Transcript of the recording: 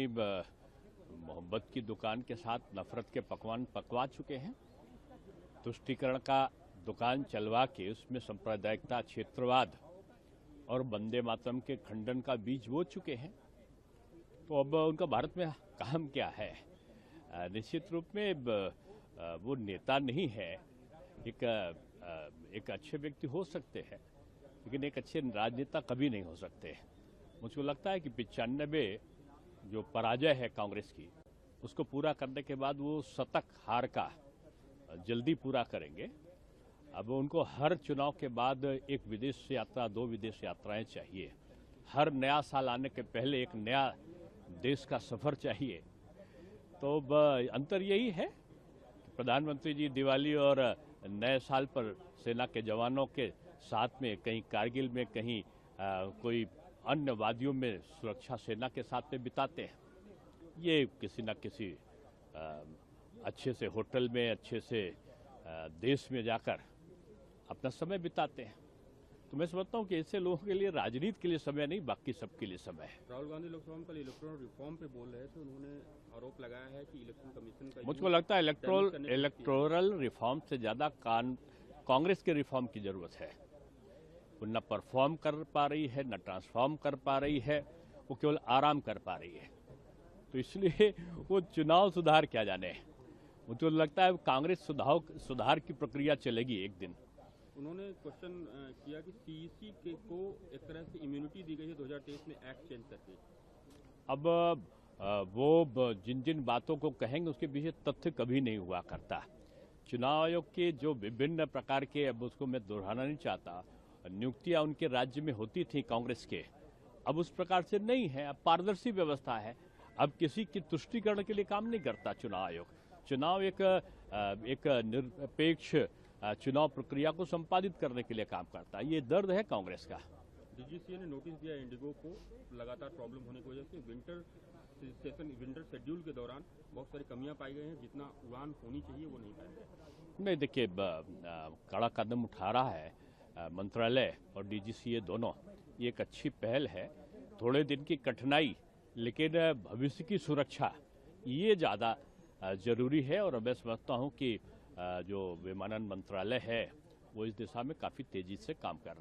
मोहब्बत की दुकान के साथ नफरत के पकवान पकवा चुके हैं। तुष्टीकरण का दुकान चलवा के उसमें सांप्रदायिकता, क्षेत्रवाद और वंदे मातरम के खंडन का बीज बो चुके हैं। तो अब उनका भारत में काम क्या है? निश्चित रूप में वो नेता नहीं है। एक अच्छे व्यक्ति हो सकते हैं, लेकिन एक अच्छे राजनेता कभी नहीं हो सकते। मुझको लगता है कि 95 जो पराजय है कांग्रेस की, उसको पूरा करने के बाद वो शतक हार का जल्दी पूरा करेंगे। अब उनको हर चुनाव के बाद एक विदेश यात्रा, 2 विदेश यात्राएं चाहिए। हर नया साल आने के पहले एक नया देश का सफर चाहिए। तो अंतर यही है कि प्रधानमंत्री जी दिवाली और नए साल पर सेना के जवानों के साथ में, कहीं कारगिल में, कहीं कोई अन्य वादियों में सुरक्षा सेना के साथ में बिताते हैं। ये किसी न किसी अच्छे से होटल में, अच्छे से देश में जाकर अपना समय बिताते हैं। तो मैं समझता हूँ कि ऐसे लोगों के लिए राजनीति के लिए समय नहीं, बाकी सबके लिए समय है। राहुल गांधी लोकसभा में कल इलेक्टोरल रिफॉर्म पे बोल रहे थे। उन्होंने आरोप लगाया है कि इलेक्शन कमीशन का, मुझको लगता है इलेक्टोरल रिफॉर्म से ज्यादा कांग्रेस के रिफॉर्म की जरूरत है। वो न परफॉर्म कर पा रही है, न ट्रांसफॉर्म कर पा रही है, वो केवल आराम कर पा रही है। तो इसलिए वो चुनाव सुधार क्या जाने। मुझे लगता है कांग्रेस सुधार की प्रक्रिया चलेगी एक दिन। उन्होंने क्वेश्चन किया कि सीईसी को एक तरह से इम्यूनिटी दी गई है 2023 में एक्ट चेंज करके। अब वो जिन जिन बातों को कहेंगे उसके पीछे तथ्य कभी नहीं हुआ करता। चुनाव आयोग के जो विभिन्न प्रकार के, अब उसको मैं दोहराना नहीं चाहता, नियुक्तियां उनके राज्य में होती थी कांग्रेस के, अब उस प्रकार से नहीं है। अब पारदर्शी व्यवस्था है। अब किसी की तुष्टीकरण के लिए काम नहीं करता चुनाव आयोग। चुनाव एक निरपेक्ष चुनाव प्रक्रिया को संपादित करने के लिए काम करता है। ये दर्द है कांग्रेस का। डीजीसीए ने नोटिस दिया इंडिगो को लगातार प्रॉब्लम होने की वजह से विंटर शेड्यूल के दौरान बहुत सारी कमियां पाई गई हैं। जितना उड़ान होनी चाहिए वो नहीं पाई। नहीं, देखिए, कड़ा कदम उठा रहा है मंत्रालय और डीजीसीए दोनों। ये एक अच्छी पहल है। थोड़े दिन की कठिनाई, लेकिन भविष्य की सुरक्षा ये ज़्यादा जरूरी है। और मैं समझता हूँ कि जो विमानन मंत्रालय है वो इस दिशा में काफ़ी तेजी से काम कर रहा है।